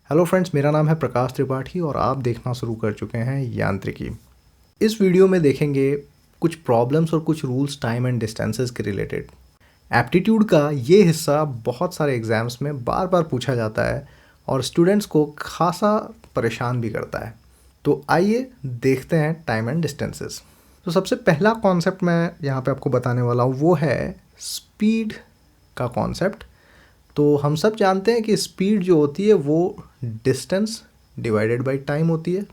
Hello friends, मेरा नाम है प्रकाश त्रिपाठी और आप देखना शुरू कर चुके हैं यांत्रिकी। इस वीडियो में देखेंगे कुछ प्रॉब्लम्स और कुछ रूल्स टाइम एंड डिस्टेंसेस के रिलेटेड। एप्टीट्यूड का ये हिस्सा बहुत सारे एग्जाम्स में बार बार पूछा जाता है और स्टूडेंट्स को खासा परेशान भी करता है। तो आइए देखते हैं टाइम एंड डिस्टेंसेस। तो सबसे पहला कॉन्सेप्ट मैं यहाँ पे आपको बताने वाला हूँ वो है स्पीड का कॉन्सेप्ट। तो हम सब जानते हैं कि स्पीड जो होती है वो डिस्टेंस डिवाइडेड बाय टाइम होती है।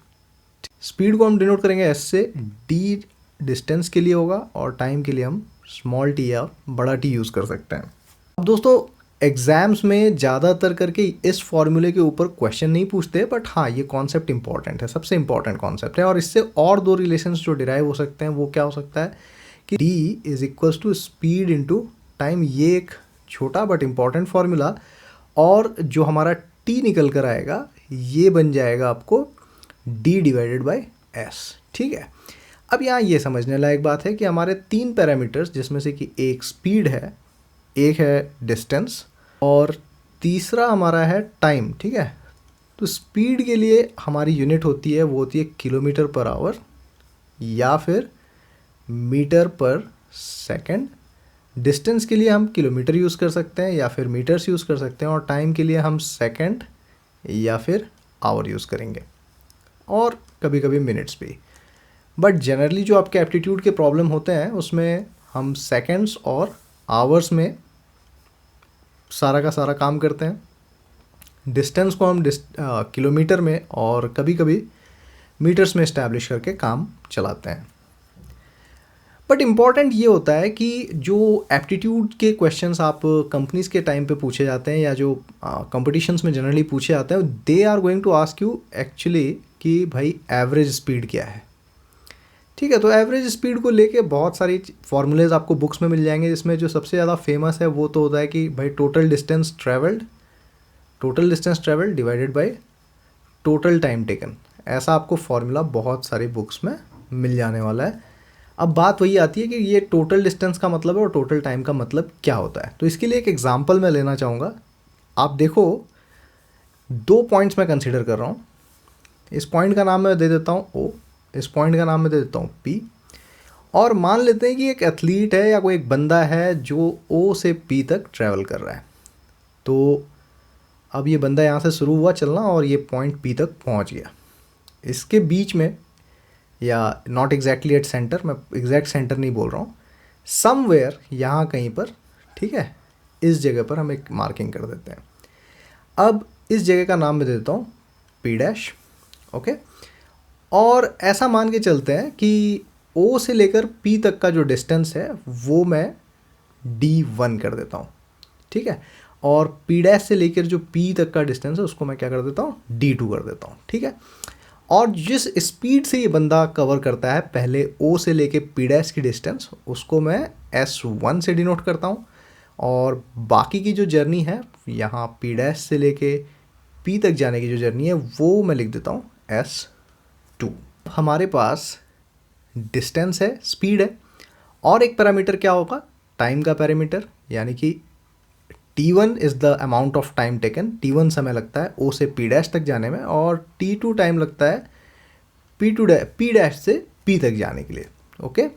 स्पीड को हम डिनोट करेंगे एस से। डी डिस्टेंस के लिए होगा और टाइम के लिए हम स्मॉल टी या बड़ा टी यूज़ कर सकते हैं। अब दोस्तों, एग्ज़ाम्स में ज़्यादातर करके इस फॉर्मूले के ऊपर क्वेश्चन नहीं पूछते, बट हाँ, ये कॉन्सेप्ट इंपॉर्टेंट है, सबसे इंपॉर्टेंट कॉन्सेप्ट है। और इससे और दो रिलेशंस जो डिराइव हो सकते हैं वो क्या हो सकता है कि D is equals to speed into time. ये एक छोटा बट इम्पॉर्टेंट फार्मूला, और जो हमारा टी निकल कर आएगा ये बन जाएगा आपको डी डिवाइडेड बाय एस। ठीक है, अब यहाँ ये समझने लायक बात है कि हमारे तीन पैरामीटर्स, जिसमें से कि एक स्पीड है, एक है डिस्टेंस और तीसरा हमारा है टाइम। ठीक है, तो स्पीड के लिए हमारी यूनिट होती है वो होती है किलोमीटर पर आवर या फिर मीटर पर सेकंड। डिस्टेंस के लिए हम किलोमीटर यूज़ कर सकते हैं या फिर मीटर्स यूज़ कर सकते हैं, और टाइम के लिए हम सेकंड या फिर आवर यूज़ करेंगे, और कभी कभी मिनट्स भी। बट जनरली जो आपके एप्टीट्यूड के प्रॉब्लम होते हैं उसमें हम सेकंड्स और आवर्स में सारा का सारा काम करते हैं। डिस्टेंस को हम किलोमीटर में और कभी कभी मीटर्स में इस्टेब्लिश करके काम चलाते हैं। बट इम्पॉर्टेंट ये होता है कि जो एप्टीट्यूड के क्वेश्चंस आप कंपनीज के टाइम पे पूछे जाते हैं या जो कॉम्पिटिशन्स में जनरली पूछे जाते हैं, they are going to ask you actually कि भाई एवरेज स्पीड क्या है। ठीक है, तो एवरेज स्पीड को लेके बहुत सारी फॉर्मूलेज आपको बुक्स में मिल जाएंगे, जिसमें जो सबसे ज़्यादा फेमस है वो तो होता है कि भाई total distance travelled divided by total time taken. ऐसा आपको फॉर्मूला बहुत सारी बुक्स में मिल जाने वाला है। अब बात वही आती है कि ये टोटल डिस्टेंस का मतलब है और टोटल टाइम का मतलब क्या होता है। तो इसके लिए एक एग्जांपल मैं लेना चाहूँगा। आप देखो, दो पॉइंट्स मैं कंसीडर कर रहा हूँ। इस पॉइंट का नाम मैं दे देता हूँ ओ, इस पॉइंट का नाम मैं दे देता हूँ पी, और मान लेते हैं कि एक एथलीट है या कोई एक बंदा है जो ओ से पी तक ट्रैवल कर रहा है। तो अब ये बंदा यहाँ से शुरू हुआ चलना और ये पॉइंट पी तक पहुँच गया। इसके बीच में, या नॉट एग्जैक्टली एट सेंटर, मैं एग्जैक्ट सेंटर नहीं बोल रहा हूँ, समवेयर यहाँ कहीं पर, ठीक है, इस जगह पर हम एक मार्किंग कर देते हैं। अब इस जगह का नाम मैं दे देता हूँ पी डैश। ओके, और ऐसा मान के चलते हैं कि ओ से लेकर पी तक का जो डिस्टेंस है वो मैं D1 कर देता हूँ। ठीक है, और पी डैश से लेकर जो पी तक का डिस्टेंस है उसको मैं क्या कर देता हूँ, D2 कर देता हूँ। ठीक है, और जिस स्पीड से ये बंदा कवर करता है पहले ओ से लेके पी डैश की डिस्टेंस, उसको मैं S1 से डिनोट करता हूँ, और बाकी की जो जर्नी है यहाँ पी डैश से लेके पी तक जाने की जो जर्नी है वो मैं लिख देता हूँ S2। हमारे पास डिस्टेंस है, स्पीड है, और एक पैरामीटर क्या होगा, टाइम का पैरामीटर, यानी कि T1 is the amount of time taken. T1 समय लगता है ओ से पी डैश तक जाने में, और T2 टाइम लगता है पी डैश से पी तक जाने के लिए। ओके,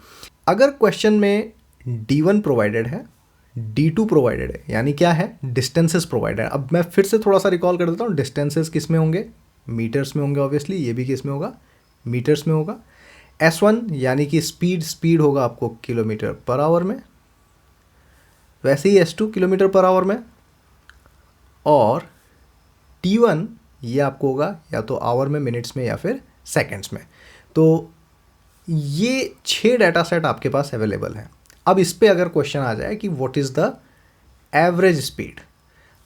अगर क्वेश्चन में D1 प्रोवाइडेड है, D2 प्रोवाइडेड है, यानी क्या है, डिस्टेंसेस प्रोवाइडेड है। अब मैं फिर से थोड़ा सा रिकॉल कर देता हूँ। डिस्टेंसेस किस में होंगे, मीटर्स में होंगे ऑब्वियसली। ये भी किस में होगा, मीटर्स में होगा। S1 यानी कि स्पीड होगा आपको किलोमीटर पर आवर में, वैसे ही S2 किलोमीटर पर आवर में, और T1 ये आपको होगा या तो आवर में, मिनट्स में, या फिर सेकंड्स में। तो ये 6 डाटा सेट आपके पास अवेलेबल हैं। अब इस पे अगर क्वेश्चन आ जाए कि what is the average speed,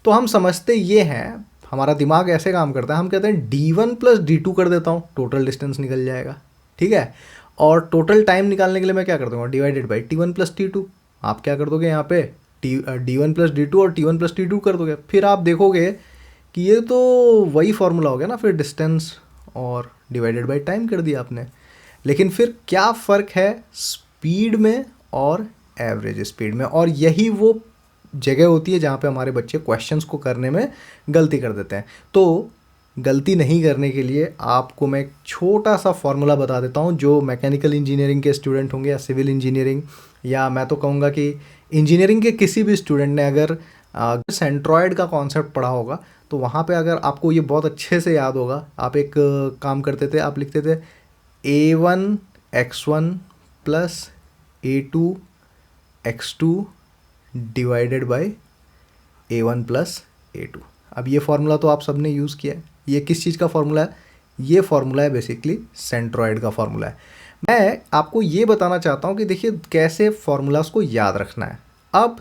तो हम समझते ये हैं, हमारा दिमाग ऐसे काम करता है, हम कहते हैं D1 प्लस D2 कर देता हूँ, टोटल डिस्टेंस निकल जाएगा। ठीक है, और टोटल टाइम निकालने के लिए मैं क्या कर दूँगा, divided by T1 plus T2। आप क्या कर दोगे यहाँ पे, D1 प्लस D2 और T1 प्लस T2 कर दोगे। फिर आप देखोगे कि ये तो वही फॉर्मूला हो गया ना, फिर डिस्टेंस और डिवाइडेड बाई टाइम कर दिया आपने। लेकिन फिर क्या फ़र्क है स्पीड में और एवरेज स्पीड में, और यही वो जगह होती है जहाँ पे हमारे बच्चे क्वेश्चंस को करने में गलती कर देते हैं। तो गलती नहीं करने के लिए आपको मैं एक छोटा सा फॉर्मूला बता देता हूँ, जो मैकेनिकल इंजीनियरिंग के स्टूडेंट होंगे या सिविल इंजीनियरिंग, या मैं तो कहूँगा कि इंजीनियरिंग के किसी भी स्टूडेंट ने अगर सेंट्रॉयड का कॉन्सेप्ट पढ़ा होगा तो वहाँ पे अगर आपको ये बहुत अच्छे से याद होगा, आप एक काम करते थे, आप लिखते थे a1x1 plus a2x2 divided by a1 plus a2। अब ये फार्मूला तो आप सबने यूज़ किया है। ये किस चीज़ का फार्मूला है? ये फार्मूला है बेसिकली सेंट्रॉयड का फार्मूला है। मैं आपको ये बताना चाहता हूँ कि देखिए कैसे फार्मूलाज को याद रखना है। अब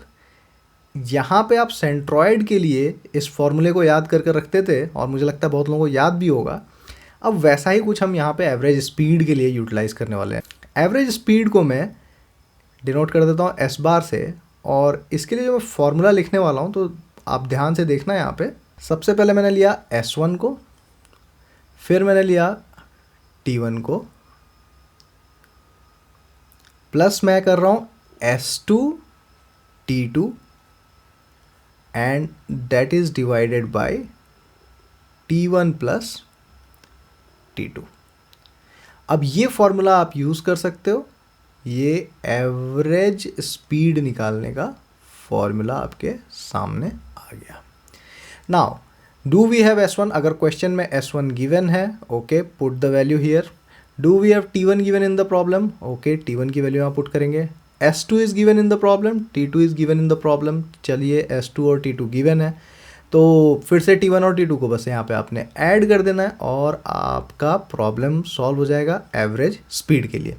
यहाँ पे आप सेंट्रॉयड के लिए इस फॉर्मूले को याद कर रखते थे और मुझे लगता है बहुत लोगों को याद भी होगा। अब वैसा ही कुछ हम यहाँ पे एवरेज स्पीड के लिए यूटिलाइज़ करने वाले हैं। एवरेज स्पीड को मैं डिनोट कर देता हूँ एस बार से, और इसके लिए जो मैं फॉर्मूला लिखने वाला हूँ तो आप ध्यान से देखना यहाँ पे। सबसे पहले मैंने लिया S1 को, फिर मैंने लिया T1 को, प्लस मैं कर रहा हूँ S2 T2 and that is divided by T1 plus T2। अब ये फॉर्मूला आप यूज़ कर सकते हो, ये एवरेज स्पीड निकालने का फॉर्मूला आपके सामने आ गया। Now do we have S1? अगर क्वेश्चन में S1 गिवन है, okay, put the value here. Do we have T1 given in the problem? Okay, T1 की वैल्यू यहाँ पुट करेंगे। S2 is given in the problem, T2 is given in the problem. चलिए S2 और T2 given है तो फिर से T1 और T2 को बस यहाँ पे आपने ऐड कर देना है और आपका प्रॉब्लम सॉल्व हो जाएगा एवरेज स्पीड के लिए।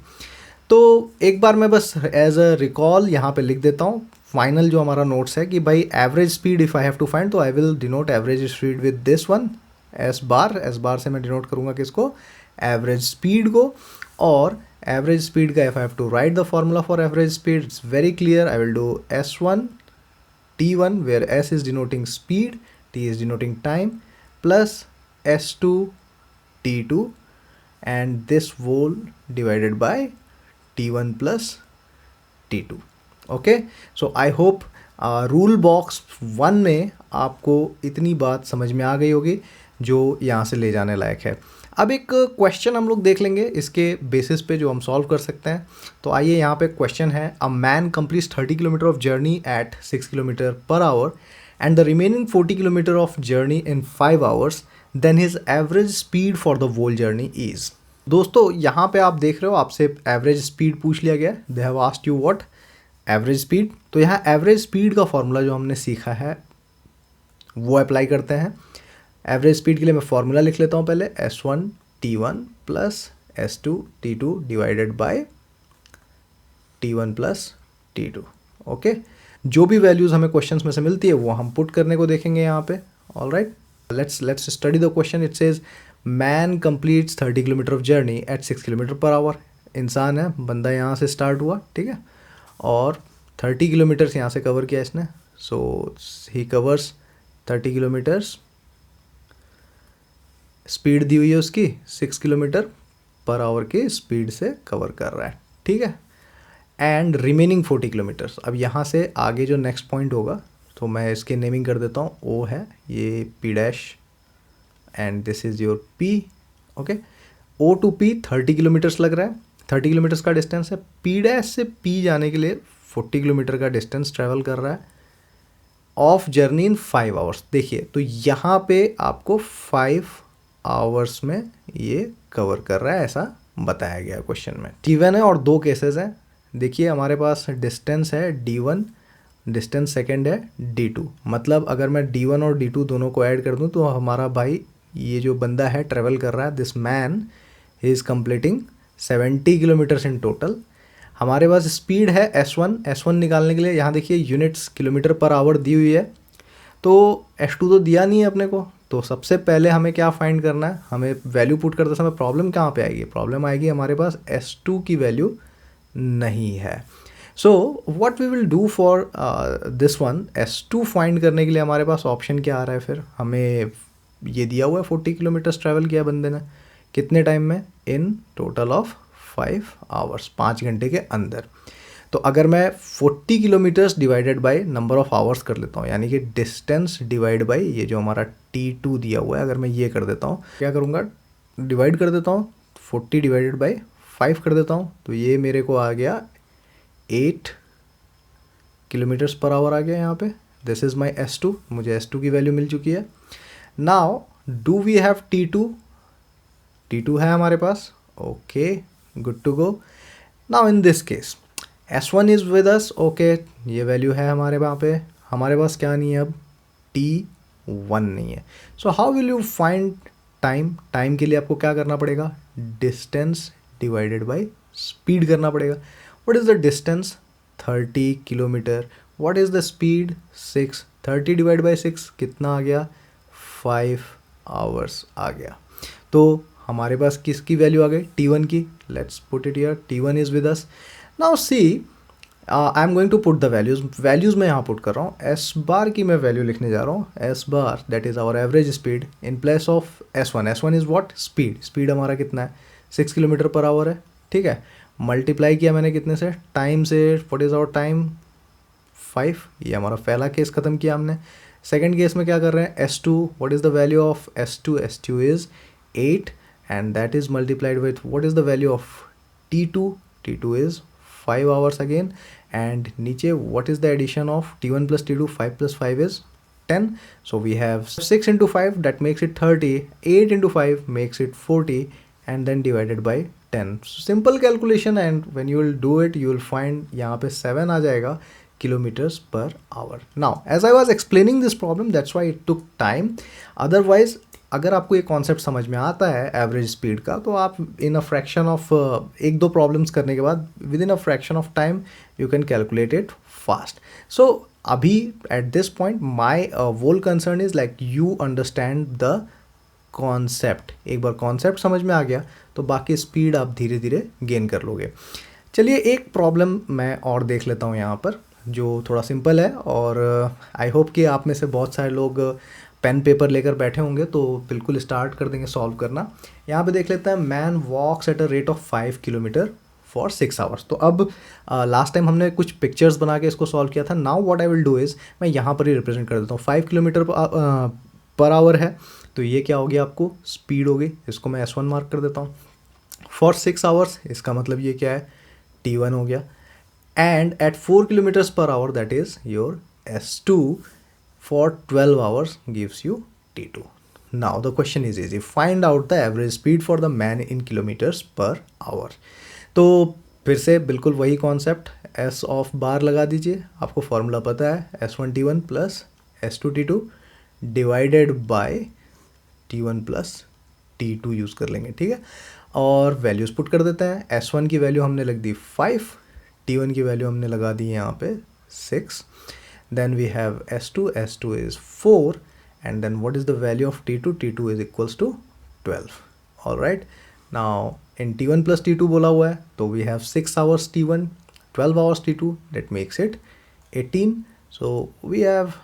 तो एक बार मैं बस एज अ रिकॉल यहाँ पे लिख देता हूँ फाइनल जो हमारा नोट्स है कि भाई average speed if I have to find, तो I will denote average speed with this one S bar से मैं डिनोट करूँगा किसको? एवरेज स्पीड को। और एवरेज स्पीड का if I have to write the formula for average speed, it's very clear. I will do S1 T1 where S is denoting speed, T is denoting time, plus S2 T2 and this whole divided by T1 plus T2। Okay, so I hope rule box 1 में आपको इतनी बात समझ में आ गई होगी जो यहाँ से ले जाने लायक है। अब एक क्वेश्चन हम लोग देख लेंगे इसके बेसिस पे जो हम सॉल्व कर सकते हैं। तो आइए, यहाँ पे क्वेश्चन है, a man completes 30 kilometre of journey at 6 kilometre per hour and the remaining 40 kilometre of journey in 5 hours, then his average speed for the whole journey is. दोस्तों यहाँ पे आप देख रहे हो, आपसे एवरेज स्पीड पूछ लिया गया। They have asked you what average speed. तो यहाँ एवरेज स्पीड का फॉर्मूला जो हमने सीखा है वो अप्लाई करते हैं। एवरेज स्पीड के लिए मैं फॉर्मूला लिख लेता हूँ पहले, S1 T1 plus S2 T2 divided by T1 plus T2। Okay, जो भी वैल्यूज़ हमें क्वेश्चंस में से मिलती है वो हम पुट करने को देखेंगे यहाँ पे। Alright, let's study the question. It says man completes 30 kilometre of journey at 6 kilometre per our. इंसान है, बंदा यहाँ से स्टार्ट हुआ, ठीक है, और 30 किलोमीटर्स यहाँ से कवर किया इसने। सो ही कवर्स 30 किलोमीटर्स, स्पीड दी हुई है उसकी 6 किलोमीटर पर आवर की स्पीड से कवर कर रहा है, ठीक है, एंड रिमेनिंग 40 किलोमीटर्स। अब यहाँ से आगे जो नेक्स्ट पॉइंट होगा तो मैं इसके नेमिंग कर देता हूँ, O है, ये P dash and this is your P। Okay, O to P 30 kilometres लग रहा है, 30 किलोमीटर्स का डिस्टेंस है। P डैश से P जाने के लिए 40 किलोमीटर का डिस्टेंस ट्रैवल कर रहा है ऑफ जर्नी इन 5 आवर्स। देखिए, तो यहाँ पे आपको 5 आवर्स में ये कवर कर रहा है, ऐसा बताया गया क्वेश्चन में। T1 है और 2 केसेस हैं। देखिए, हमारे पास डिस्टेंस है D1, डिस्टेंस सेकंड है D2। मतलब अगर मैं D1 और D2 दोनों को ऐड कर दूं तो हमारा भाई ये जो बंदा है ट्रेवल कर रहा है, this man he is completing 70 kilometres in total. हमारे पास स्पीड है S1 निकालने के लिए यहाँ देखिए यूनिट्स किलोमीटर पर आवर दी हुई है, तो S2 तो दिया नहीं है अपने को। तो सबसे पहले हमें क्या फाइंड करना है, हमें वैल्यू पुट करते समय प्रॉब्लम कहाँ पे आएगी? प्रॉब्लम आएगी हमारे पास S2 की वैल्यू नहीं है। So what we will do for this one, S2 find करने के लिए हमारे पास ऑप्शन क्या आ रहा है? फिर हमें ये दिया हुआ है 40 किलोमीटर्स ट्रैवल किया बंदे ने, कितने टाइम में? इन टोटल ऑफ 5 आवर्स, 5 घंटे के अंदर। तो अगर मैं 40 kilometres divided by number of hours कर लेता हूँ, यानी कि डिस्टेंस डिवाइड बाय ये जो हमारा T2 दिया हुआ है। अगर मैं ये कर देता हूँ, क्या करूँगा, डिवाइड कर देता हूँ, 40 डिवाइडेड बाई 5 कर देता हूँ, तो ये मेरे को आ गया 8 किलोमीटर्स पर आवर आ गया यहाँ पे। दिस इज़ माई S2, मुझे S2 की वैल्यू मिल चुकी है। Now do we have T2? T2 है हमारे पास, okay, good to go. Now in this case S1 is with us, okay, ये वैल्यू है हमारे वहाँ पे। हमारे पास क्या नहीं है अब, T1 नहीं है। So how will you find time? Time के लिए आपको क्या करना पड़ेगा, डिस्टेंस डिवाइडेड बाई स्पीड करना पड़ेगा। What is the distance, 30 kilometre. What is the speed, 6। 30 divide by 6 कितना आ गया, 5 आवर्स आ गया। तो हमारे पास किसकी वैल्यू आ गई, T1 की। Let's put it here, T1 is with us. Now see I am going to put the values मैं यहाँ पुट कर रहा हूँ। एस बार की मैं वैल्यू लिखने जा रहा हूँ, S bar that is our average speed in place of S1। S1 is what, speed हमारा कितना है, 6 किलोमीटर पर आवर है, ठीक है। मल्टीप्लाई किया मैंने कितने से, टाइम से। What is our time, 5। ये हमारा पहला केस ख़त्म किया हमने। सेकेंड केस में क्या कर रहे हैं, S2। What is the value of S2? S2 is 8 and that is multiplied with what is the value of T2? T2 is 5 hours again, and niche what is the addition of T1 plus T2? 5 plus 5 is 10. So we have 6 into 5, that makes it 30. 8 into 5 makes it 40, and then divided by 10. So simple calculation, and when you will do it you will find यहाँ पे 7 आ जाएगा kilometers per hour. Now as I was explaining this problem, that's why it took time. Otherwise अगर आपको ये concept समझ में आता है एवरेज स्पीड का, तो आप इन अ फ्रैक्शन ऑफ एक दो प्रॉब्लम्स करने के बाद with in a fraction of time you can calculate it fast. So अभी at this point my whole concern is like you understand the concept. एक बार कॉन्सेप्ट समझ में आ गया तो बाकी स्पीड आप धीरे धीरे गेन कर लोगे। चलिए एक प्रॉब्लम मैं और देख लेता हूँ यहाँ पर, जो थोड़ा सिंपल है, और आई होप कि आप में से बहुत सारे लोग पेन पेपर लेकर बैठे होंगे, तो बिल्कुल स्टार्ट कर देंगे सॉल्व करना। यहाँ पे देख लेते हैं, man walks at a rate of 5 kilometre for 6 hours. तो अब लास्ट टाइम हमने कुछ पिक्चर्स बना के इसको सॉल्व किया था। Now what I will do is, मैं यहाँ पर ही रिप्रेजेंट कर देता हूँ। 5 किलोमीटर पर आवर है, तो ये क्या होगी, आपको स्पीड होगी। इसको मैं S1 मार्क कर देता हूँ। फॉर 6 आवर्स, इसका मतलब ये क्या है, T1 हो गया। And at 4 kilometres per hour, that is your S2 for 12 hours gives you T2. Now the question is easy. Find out the average speed for the man in kilometers per hour. तो फिर से बिल्कुल वही concept, S of बार लगा दीजिए। आपको formula पता है, S1 T1 plus S2 T2 divided by T1 plus T2 use कर लेंगे, ठीक है। और वैल्यूज़ पुट कर देते हैं। S1 की वैल्यू हमने लग दी 5, T1 की वैल्यू हमने लगा दी यहाँ पे 6. Then we have S2. S2 is 4, and then what is the value of T2? T2 is equals to 12. All right. Now in T1 plus T2 बोला हुआ है, तो we have 6 hours T1, 12 hours T2. That makes it 18. So we have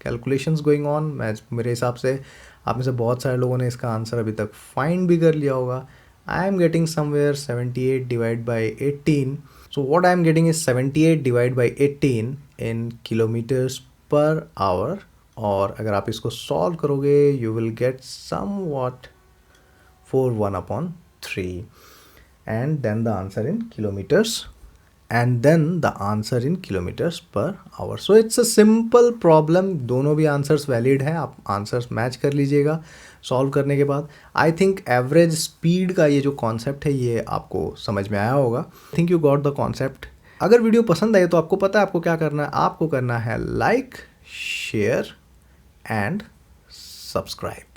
calculations going on. मेरे हिसाब से आप में से बहुत सारे लोगों ने इसका आंसर अभी तक फाइंड भी कर लिया होगा। I am getting somewhere 78 divided by 18. So what I am getting is 78 divided by 18 in kilometers per hour. और अगर आप इसको सॉल्व करोगे you will get somewhat 41/3, and then the answer in kilometers, and then the answer in kilometers per hour. So it's a simple problem. दोनों भी answers valid हैं, आप answers match कर लीजिएगा सॉल्व करने के बाद। आई थिंक एवरेज स्पीड का ये जो कॉन्सेप्ट है ये आपको समझ में आया होगा। I think you got the concept. अगर वीडियो पसंद आए तो आपको पता है आपको क्या करना है, आपको करना है लाइक, शेयर एंड सब्सक्राइब।